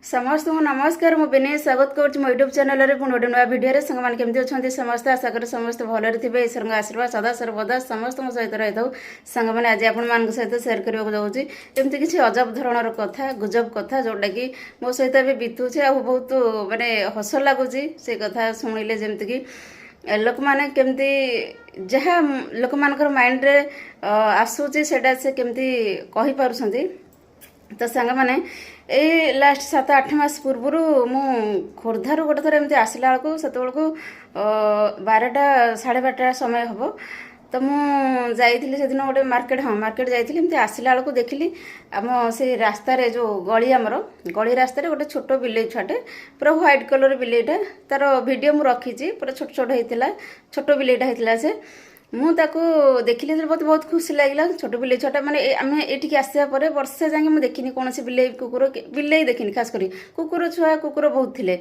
समस्त को नमस्कार मु विनय स्वागत कर मो यूट्यूब चैनल रे पुणी गोटे नुआ भिडियो संग मैंने केमती अच्छा समस्त आशा करें समस्त भलरे थे ईश्वर आशीर्वाद सदा सर्वदा समस्त सहित रही था सांग मैंने आज आपण मान सहित सेयार करने जाऊँगी एमती किसी अजब धरणर कथा गुजब कथा जोटा कि मो सहित भी बीतुचे आ बहुत माने हस लगुच से कथा शुणिले जमीक लोक मैंने केमती जहाँ लोक मान माइंड रे आसूची से केमती कही पारुछंती। तो सांग मैंने ए लास्ट 7-8 मास पूर्वर मु खोर्धार गोटे थर एमती आसला बेलू से 12टा 12:30 समय हम तो मुझे से दिन गोटे मार्केट हाँ मार्केट जाइली एमती आसला बेलू देखिली आम से रास्तार जो गली आमर गली रास्तार गोटे छोट बिले छुआटे पूरा व्हाइट कलर बिलेटा तार वीडियो मु रखी पूरा छोट छोट होता छोट बिलेटा होता से मुझे देखिली बहुत बहुत खुशी लगे छोट बिले छुआटा माने आम ये आसा वर्षे जाए मुझे देखनी कौन बिले कुकुर बिले देखनी खास करी कुकुर छुआ कुकुर बहुत थे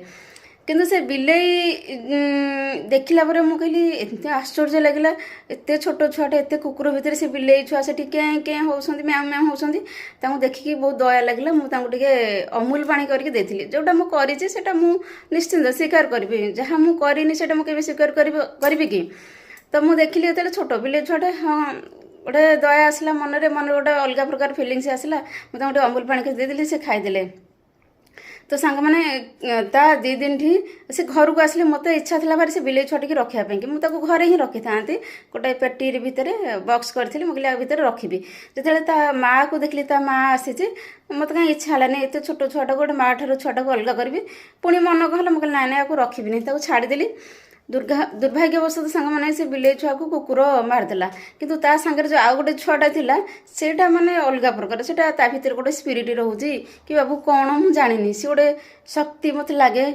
किंतु से बिले देखला मुझे कहली एत आश्चर्य लगे एत छोट छुआटे एत कुकुर भितर से बिले छुआ से कें कें होती म्याम म्याम होती देखिकी बहुत दया लगे मुझे अमूल पानी करके देती जोटा मुझे निश्चिंत स्वीकार करी जहाँ मुझे मुझे स्वीकार करी कि तो मुझे देखिली जो छोट बिले छुआटे हाँ गोटे दया आसला मन गोटे अलग प्रकार फिलिंग्स आसला मुझे गोटे अमूल पानी देदेली से खाईदे तो सांग मैंने ता 2 दिन ठी से घर को आसले मत इच्छा था भारी से बिले छुआ टी रखापी कि मुझे घरे ही रखी था गोटे पेटी भितर बक्स करी मुझे भितर रखी जो माँ को देखली माँ आसी मत कहीं इच्छा है एत छोट छुआटा गोटे माँ ठार छुआटा को अलग करी पुणी मन कहला मुझे ना ना रखी छाड़देली दुर्भाग्यवशत सांग मैंने से बिले छुआ को कुकुर मारदेला किंतु ता सांगे जो आउ गोटे छुआटा थिला सेटा माने अलग प्रकार सेटा ता भीतर गोटे स्पिरिट रोची कि बाबू कौन मु जानिनी सी गोटे शक्ति मत लगे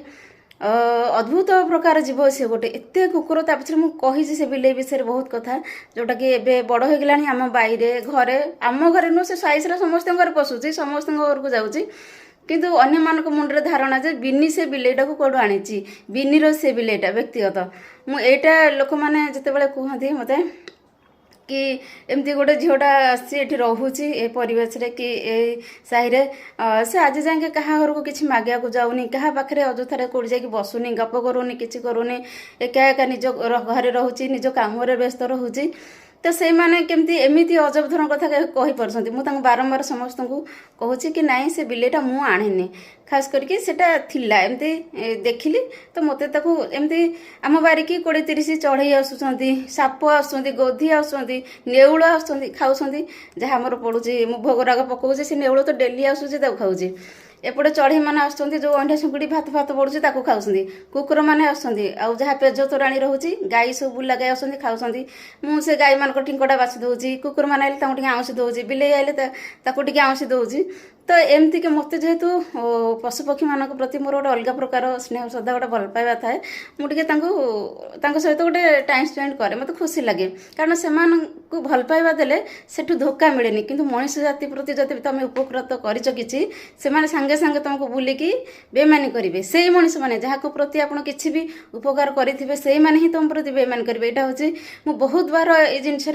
अद्भुत प्रकार जीव सी गोटे एत कुकुर ता पछरे मु कही से बिले विषय बहुत कथा जोटा कि एबे बड़ हो गलानी आम बाईरे घरे आम घरे नु से साइज समस्त घर पशुची समस्त घर को जाऊँगी किंतु अन्य मान मुंडे धारणा जे बिनी से बिलेटा को कौटू आनी बिनी से बिलेटा व्यक्तिगत मुझा लोक मैंने जिते कहते मत कि एमती गोटे झीटा आसी रोचे ए परिवेश रे कि ए साहि रे से आज जाए क्या घर को किसी मागे को जाऊनी क्या पाखे अଯଥାରେ कौट जा बसुनी गप करूनी किसी करूनी एका एका निज घरे रोचे निज काम व्यस्त रोचे तो से माने केमती एमती अजब धरण कथा कही पार्टी मुझे बारंबार समस्त को कहूँ कि नाई से बिलेटा मु आनिनी खास करके सेटा थिला एमती देखिली तो मत एमती आम बारिकी 20-30 चढ़ई आसुँच साप आसुँच गोधी आसुँच नेउल आसुँच खाऊँ जहाँ आमर पड़ुची मु भोगराग पकाऊे से नेउल तो डेली आसूँ खाऊँ एपटे चढ़ई मैंने आसुँच जो अंडा सुकुड़ी भात भात पड़ुची खाऊँ कुकुर मैंने आउ जहाँ पेज तोराणी रोचे गाई सब बुला गाई आसुँच खाऊँ मुझे गाई मान ठिंकटा बाछि दूसरी कुकुर मैंने आए आउँसी दूसरी बिले आए आउँसी दूसरी तो एमती कि मत जेहेतु पशुपक्षी मान प्रति मोर गोटे अलग प्रकार स्नेह श्रद्धा गोटे भल पाइबा थाए मुझे सहित गोटे टाइम स्पेंड करे मत खुशी लगे कारण से भल पाइबा देले सेठू धोखा मिलेनी किंतु मनुष्य जाति प्रति जब तुम उपकृत कर सांगे सांगे तुमको बुलिकी बेमानी करेंगे से मनुष्य मैंने जहाँ प्रति आप किसी भी उपकार करेंगे से मैंने ही तुम प्रति बेमानी करेंगे यहाँ हूँ मु बहुत बार ये जिनस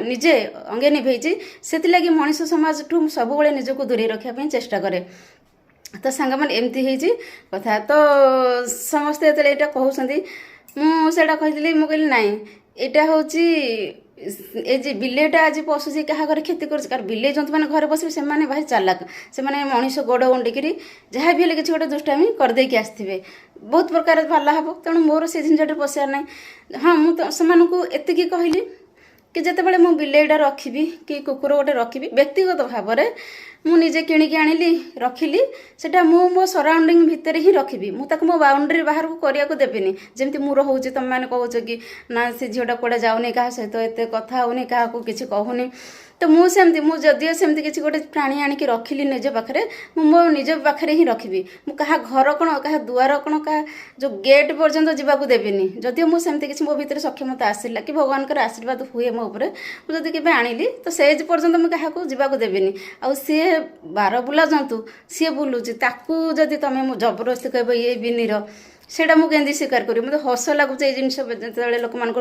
निजे अंगे निभेजी से मनुष्य समाज ठू सब निजक दूरे रखापी चेष्टा करे तो सांग मैंने एमती होती कथा तो समस्ते ये कहते मुझे कही मुझे नाई यहाँ हूँ ये बिलेटा आज पशुची क्या घर क्षति कर बिले जंतु मैंने घर बसे से भाई चालाक से मनीष गोड़ उंडिकी जहाँ भी किसी गोटे दुष्टामी करदेकी आसवे बहुत प्रकार भला हम तेणु मोर से जिनटे पशार ना हाँ मुझे एति कहली कि जितेबाला मु बिलेटा रखी कि कुकुर गोटे रखी व्यक्तिगत भाव में मुझे किणिकी आनिली रखिली सेटा मो सराउंडिंग भितर ही रखी मुझे मो बाउंड्री बाहर को करने को देविनी जमी मोर हूँ तुम मैंने कौच कि ना से झीटा कौटे जाऊनी क्या सहित एत कथा होनी क्या किसी कहूनी तो मुझे सेमती किसी गोटे प्राणी आणिकी रखिली निज पाखे मो निज पाखे ही रखी क्या घर कौन क्या दुआर कौन क्या जो गेट पर्यंत जावाक देविनी जदिव मुझे किसी मो भर सक्षमता आसला कि भगवान आशीर्वाद हुए मो उपर मुझे केवे आनिली तो सेज पर्यंत मुझे क्या जावाक देविनी आ सी बार बुला जंतु सी बुलूची जदि तुम जबरदस्ती कह ये बिनीर सेटा मुझे स्वीकार करी मतलब हस लगुच ये जिन जो लोक मान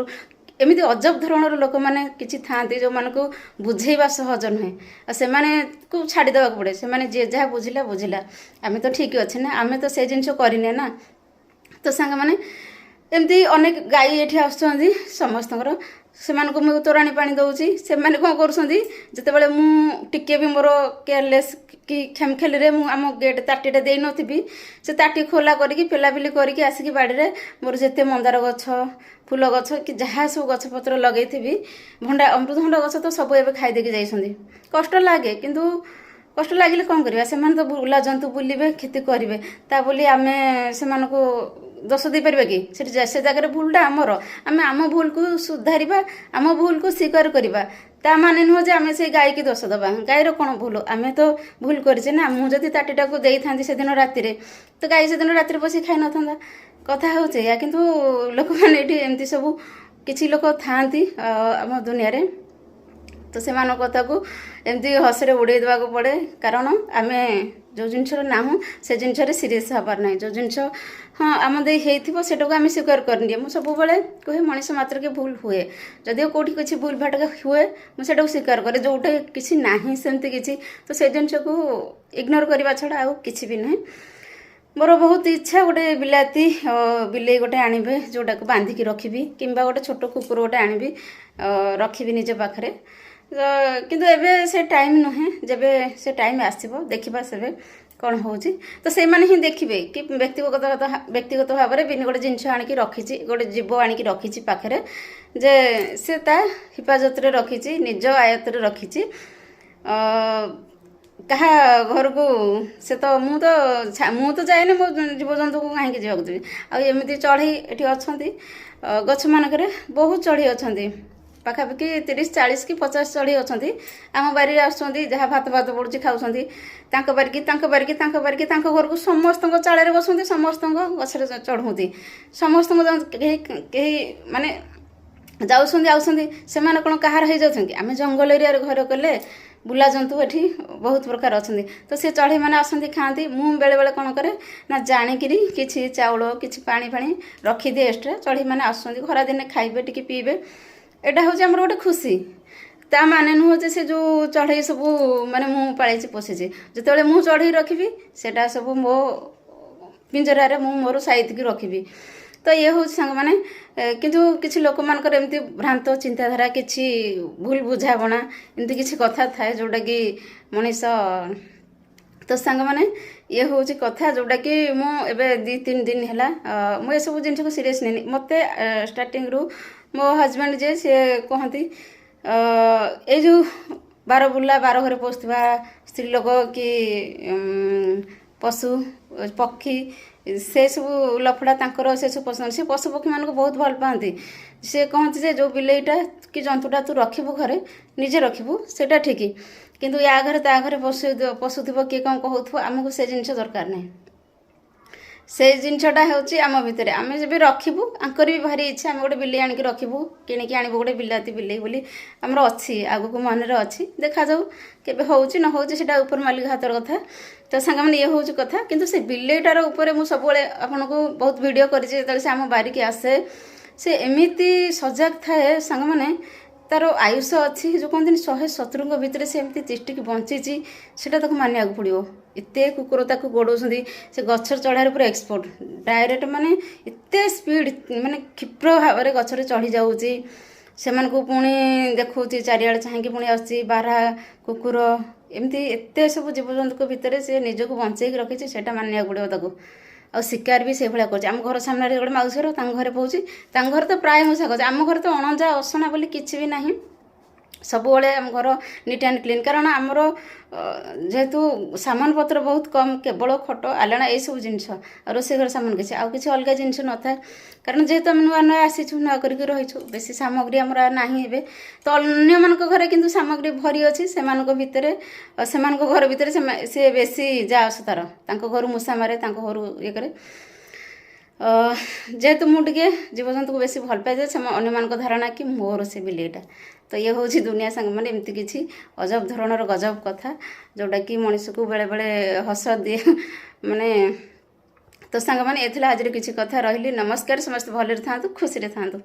ଏମିତି ଅଜବ ଧରଣର ଲୋକମାନେ କିଛି ଥାଆନ୍ତି ଯେଉଁମାନଙ୍କୁ ବୁଝେଇବା ସହଜ ନୁହେଁ ଆଉ ସେମାନଙ୍କୁ ଛାଡ଼ିଦେବାକୁ ପଡ଼େ। ସେମାନେ ଯିଏ ଯାହା ବୁଝିଲା ବୁଝିଲା, ଆମେ ତ ଠିକ୍ ଅଛି ନା, ଆମେ ତ ସେ ଜିନିଷ କରିନେ ନା। ତ ସାଙ୍ଗମାନେ ଏମିତି ଅନେକ ଗାଈ ଏଠି ଆସୁଛନ୍ତି ସମସ୍ତଙ୍କର, ସେମାନଙ୍କୁ ମୁଁ ତୋରାଣି ପାଣି ଦେଉଛି। ସେମାନେ କ'ଣ କରୁଛନ୍ତି, ଯେତେବେଳେ ମୁଁ ଟିକେ ବି ମୋର କେୟାରଲେସ୍ କି ଖେମଖେଲିରେ ମୁଁ ଆମ ଗେଟ୍ ତାଟିଟା ଦେଇନଥିବି, ସେ ତାଟି ଖୋଲା କରିକି ପେଲାପେଲି କରିକି ଆସିକି ବାଡ଼ିରେ ମୋର ଯେତେ ମନ୍ଦାର ଗଛ, ଫୁଲ ଗଛ କି ଯାହା ସବୁ ଗଛପତ୍ର ଲଗେଇଥିବି, ଅମୃତଭଣ୍ଡା ଗଛ ତ ସବୁ ଏବେ ଖାଇଦେଇକି ଯାଇଛନ୍ତି। କଷ୍ଟ ଲାଗେ, କିନ୍ତୁ କଷ୍ଟ ଲାଗିଲେ କ'ଣ କରିବା, ସେମାନେ ତ ବୁଲା ଜନ୍ତୁ ବୁଲିବେ, କ୍ଷତି କରିବେ, ତା ବୋଲି ଆମେ ସେମାନଙ୍କୁ ଦୋଷ ଦେଇପାରିବା କି? ସେଠି ସେ ଜାଗାରେ ଭୁଲଟା ଆମର, ଆମେ ଆମ ଭୁଲକୁ ସୁଧାରିବା, ଆମ ଭୁଲକୁ ସ୍ୱୀକାର କରିବା। ତା ମାନେ ନୁହଁ ଯେ ଆମେ ସେଇ ଗାଈକି ଦୋଷ ଦେବା। ଗାଈର କ'ଣ ଭୁଲ? ଆମେ ତ ଭୁଲ କରିଛେ ନା। ମୁଁ ଯଦି ତାଟିଟାକୁ ଦେଇଥାନ୍ତି ସେଦିନ ରାତିରେ, ତ ଗାଈ ସେଦିନ ରାତିରେ ବସି ଖାଇନଥାନ୍ତା। କଥା ହେଉଛି ଏଇଆ। କିନ୍ତୁ ଲୋକମାନେ ଏଠି ଏମିତି ସବୁ କିଛି ଲୋକ ଥାଆନ୍ତି ଆମ ଦୁନିଆରେ, ତ ସେମାନଙ୍କ କଥାକୁ ଏମିତି ହସରେ ଉଡ଼େଇ ଦେବାକୁ ପଡ଼େ। କାରଣ ଆମେ ଯେଉଁ ଜିନିଷର ନାହୁଁ ସେ ଜିନିଷରେ ସିରିୟସ୍ ହେବାର ନାହିଁ। ଯେଉଁ ଜିନିଷ ହଁ ଆମ ଦେଇ ହେଇଥିବ ସେଟାକୁ ଆମେ ସ୍ୱୀକାର କରିନିଏ। ମୁଁ ସବୁବେଳେ କୁହେ ମଣିଷ ମାତ୍ରକେ ଭୁଲ ହୁଏ, ଯଦିଓ କେଉଁଠି କିଛି ଭୁଲ ଭାଟକା ହୁଏ ମୁଁ ସେଟାକୁ ସ୍ୱୀକାର କରେ। ଯେଉଁଟା କିଛି ନାହିଁ ସେମିତି କିଛି, ତ ସେ ଜିନିଷକୁ ଇଗ୍ନୋର କରିବା ଛଡ଼ା ଆଉ କିଛି ବି ନାହିଁ। ମୋର ବହୁତ ଇଚ୍ଛା ଗୋଟେ ବିଲେଇ ଗୋଟେ ଆଣିବେ, ଯେଉଁଟାକୁ ବାନ୍ଧିକି ରଖିବି, କିମ୍ବା ଗୋଟେ ଛୋଟ କୁକୁର ଗୋଟେ ଆଣିବି ରଖିବି ନିଜ ପାଖରେ। କିନ୍ତୁ ଏବେ ସେ ଟାଇମ୍ ନୁହେଁ, ଯେବେ ସେ ଟାଇମ୍ ଆସିବ ଦେଖିବା ସେବେ କ'ଣ ହେଉଛି। ତ ସେମାନେ ହିଁ ଦେଖିବେ କି ବ୍ୟକ୍ତିଗତ ଭାବରେ ବିନି ଗୋଟେ ଜିନିଷ ଆଣିକି ରଖିଛି, ଗୋଟେ ଜୀବ ଆଣିକି ରଖିଛି ପାଖରେ, ଯେ ସେ ତା ହିଫାଜତରେ ରଖିଛି, ନିଜ ଆୟତ୍ତରେ ରଖିଛି। କାହା ଘରକୁ ସେ ତ ମୁଁ ତ ଯାଏନି, ମୋ ଜୀବଜନ୍ତୁକୁ କାହିଁକି ଯିବାକୁ ଦେବି। ଆଉ ଏମିତି ଚଢ଼େଇ ଏଠି ଅଛନ୍ତି, ଗଛମାନଙ୍କରେ ବହୁତ ଚଢ଼େଇ ଅଛନ୍ତି, ପାଖାପାଖି 30, 40 କି 50 ଚଢ଼େଇ ଅଛନ୍ତି। ଆମ ବାରିରେ ଆସୁଛନ୍ତି, ଯାହା ଭାତ ପଡ଼ୁଛି ଖାଉଛନ୍ତି, ତାଙ୍କ ବାରିକି ତାଙ୍କ ଘରକୁ ସମସ୍ତଙ୍କ ଚାଳରେ ବସନ୍ତି, ସମସ୍ତଙ୍କ ଗଛରେ ଚଢ଼ୁଛନ୍ତି, ସମସ୍ତଙ୍କ କେହି ମାନେ ଯାଉଛନ୍ତି ଆଉଛନ୍ତି। ସେମାନେ କ'ଣ କାହାର ହେଇଯାଉଛନ୍ତି? ଆମେ ଜଙ୍ଗଲ ଏରିଆରେ ଘର କଲେ ବୁଲା ଜନ୍ତୁ ଏଠି ବହୁତ ପ୍ରକାର ଅଛନ୍ତି, ତ ସେ ଚଢ଼େଇମାନେ ଆସନ୍ତି ଖାଆନ୍ତି। ମୁଁ ବେଳେବେଳେ କ'ଣ କରେ ନା, ଜାଣିକିରି କିଛି ଚାଉଳ କିଛି ପାଣି ରଖିଦିଏ ଏକ୍ସଟ୍ରା। ଚଢ଼େଇମାନେ ଆସୁଛନ୍ତି, ଖରାଦିନେ ଖାଇବେ, ଟିକେ ପିଇବେ, ଏଇଟା ହେଉଛି ଆମର ଗୋଟେ ଖୁସି। ତା ମାନେ ନୁହଁ ଯେ ସେ ଯେଉଁ ଚଢ଼େଇ ସବୁ ମାନେ ମୁଁ ପାଳିଛି ପୋଷିଛି, ଯେତେବେଳେ ମୁଁ ଚଢ଼େଇ ରଖିବି ସେଟା ସବୁ ମୋ ପିଞ୍ଜରାରେ ମୁଁ ମୋର ସାଇତିକି ରଖିବି। ତ ଇଏ ହେଉଛି ସାଙ୍ଗମାନେ, କିନ୍ତୁ କିଛି ଲୋକମାନଙ୍କର ଏମିତି ଭ୍ରାନ୍ତ ଚିନ୍ତାଧାରା, କିଛି ଭୁଲ ବୁଝାବଣା, ଏମିତି କିଛି କଥା ଥାଏ ଯେଉଁଟାକି ମଣିଷ। ତ ସାଙ୍ଗମାନେ ଇଏ ହେଉଛି କଥା, ଯେଉଁଟାକି ମୁଁ ଏବେ 2-3 ଦିନ ହେଲା ମୁଁ ଏସବୁ ଜିନିଷକୁ ସିରିୟସ୍ ନେଇନି। ମୋତେ ଷ୍ଟାର୍ଟିଂରୁ ମୋ ହଜବେଣ୍ଡ ଯେ ସିଏ କହନ୍ତି, ଏଇ ଯେଉଁ ବାରବୁଲା ବାର ଘରେ ପଶୁଥିବା ସ୍ତ୍ରୀ ଲୋକ କି ପଶୁ ପକ୍ଷୀ, ସେସବୁ ଲଫଡ଼ା ତାଙ୍କର ସେସବୁ ପସନ୍ଦ। ସେ ପଶୁପକ୍ଷୀମାନଙ୍କୁ ବହୁତ ଭଲ ପାଆନ୍ତି। ସେ କହନ୍ତି ଯେ ଯେଉଁ ବିଲେଇଟା କି ଜନ୍ତୁଟା ତୁ ରଖିବୁ ଘରେ, ନିଜେ ରଖିବୁ, ସେଇଟା ଠିକ୍, କିନ୍ତୁ ୟା ଘରେ ତା ଘରେ ପଶୁଥିବ, କିଏ କ'ଣ କହୁଥିବ, ଆମକୁ ସେ ଜିନିଷ ଦରକାର ନାହିଁ। ସେ ଜିନିଷଟା ହେଉଛି ଆମ ଭିତରେ। ଆମେ ଯେବେ ରଖିବୁ, ଆଙ୍କର ବି ଭାରି ଇଚ୍ଛା ଆମେ ଗୋଟେ ବିଲେଇ ଆଣିକି ରଖିବୁ, କିଣିକି ଆଣିବୁ ଗୋଟେ ବିଲାତି ବିଲେଇ ବୋଲି ଆମର ଅଛି, ଆଗକୁ ମନରେ ଅଛି। ଦେଖାଯାଉ କେବେ ହେଉଛି ନ ହେଉଛି, ସେଇଟା ଉପର ମାଲିକ ହାତର କଥା। ତ ସାଙ୍ଗମାନେ ଇଏ ହେଉଛି କଥା। କିନ୍ତୁ ସେ ବିଲେଇଟାର ଉପରେ ମୁଁ ସବୁବେଳେ ଆପଣଙ୍କୁ ବହୁତ ଭିଡ଼ିଓ କରିଛି। ଯେତେବେଳେ ସେ ଆମ ବାରିକି ଆସେ, ସେ ଏମିତି ସଜାଗ ଥାଏ ସାଙ୍ଗମାନେ, ତାର ଆୟୁଷ ଅଛି, ଯେଉଁ କହନ୍ତିନି 170ଙ୍କ ଭିତରେ ସେ ଏମିତି ତିଷ୍ଠିକି ବଞ୍ଚିଛି, ସେଇଟା ତାକୁ ମାନିବାକୁ ପଡ଼ିବ। ଏତେ କୁକୁର ତାକୁ ଗୋଡ଼ଉଛନ୍ତି, ସେ ଗଛରେ ଚଢ଼ାରେ ପୁରା ଏକ୍ସପର୍ଟ, ଡାଇରେକ୍ଟ ମାନେ ଏତେ ସ୍ପିଡ଼, ମାନେ କ୍ଷିପ୍ର ଭାବରେ ଗଛରେ ଚଢ଼ି ଯାଉଛି। ସେମାନଙ୍କୁ ପୁଣି ଦେଖାଉଛି, ଚାରିଆଡ଼େ ଚାହିଁକି ପୁଣି ଆସୁଛି। ବାରହା, କୁକୁର, ଏମିତି ଏତେ ସବୁ ଜୀବଜନ୍ତୁଙ୍କ ଭିତରେ ସେ ନିଜକୁ ବଞ୍ଚେଇକି ରଖିଛି, ସେଇଟା ମାନିବାକୁ ପଡ଼ିବ ତାକୁ। ଆଉ ଶିକାର ବି ସେଇଭଳିଆ କରୁଛି। ଆମ ଘର ସାମ୍ନାରେ ଗୋଟେ ମାଉସୀ ଘର, ତାଙ୍କ ଘରେ ପଉଛି, ତାଙ୍କ ଘରେ ତ ପ୍ରାୟ ମୂଷା କରୁଛି। ଆମ ଘରେ ତ ଅଣଜା ଅସନା ବୋଲି କିଛି ବି ନାହିଁ, ସବୁବେଳେ ଆମ ଘର ନିଟ୍ ଆଣ୍ଡ କ୍ଲିନ୍। କାରଣ ଆମର ଯେହେତୁ ସାମାନ ପତ୍ର ବହୁତ କମ୍, କେବଳ ଖଟ ଆଲଣା ଏଇସବୁ ଜିନିଷ, ଆଉ ରୋଷେଇ ଘର ସାମାନ କିଛି, ଆଉ କିଛି ଅଲଗା ଜିନିଷ ନଥାଏ। କାରଣ ଯେହେତୁ ଆମେ ନୂଆ ନୂଆ ଆସିଛୁ, ନୂଆ କରିକି ରହିଛୁ, ବେଶୀ ସାମଗ୍ରୀ ଆମର ନାହିଁ ଏବେ। ତ ଅନ୍ୟମାନଙ୍କ ଘରେ କିନ୍ତୁ ସାମଗ୍ରୀ ଭରି ଅଛି। ସେମାନଙ୍କ ଘର ଭିତରେ ସେ ବେଶୀ ଯା ଆସ ତାର, ତାଙ୍କ ଘରୁ ମୂଷା ମାରେ, ତାଙ୍କ ଘରୁ ଇଏ କରେ। ଯେହେତୁ ମୁଁ ଟିକେ ଜୀବଜନ୍ତୁକୁ ବେଶୀ ଭଲ ପାଏ, ଯେ ଅନ୍ୟମାନଙ୍କ ଧାରଣା କି ମୋର ସେ ବିଲେଇଟା। ତ ଇଏ ହେଉଛି ଦୁନିଆ ସାଙ୍ଗମାନେ, ଏମିତି କିଛି ଅଜବ ଧରଣର ଗଜବ କଥା, ଯେଉଁଟାକି ମଣିଷକୁ ବେଳେବେଳେ ହସ ଦିଏ ମାନେ। ତ ସାଙ୍ଗମାନେ ଏଥିଲା ଆଜିର କିଛି କଥା। ରହିଲି, ନମସ୍କାର। ସମସ୍ତେ ଭଲରେ ଥାଆନ୍ତୁ, ଖୁସିରେ ଥାଆନ୍ତୁ।